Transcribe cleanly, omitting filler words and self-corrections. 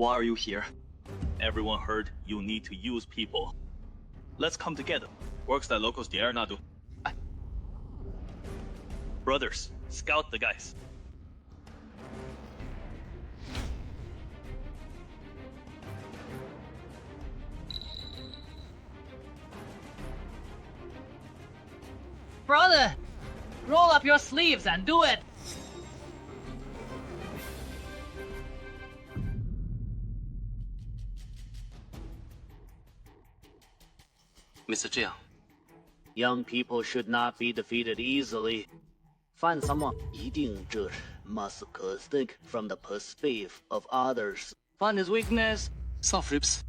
Why are you here? Everyone heard you need to use people. Let's come together. Works that locals dare not do. Brothers, scout the guys. Brother, roll up your sleeves and do it. Mr. Jiang, young people should not be defeated easily. Find someone 一定这 must think from the perspective of others. Find his weakness. Soft ribs.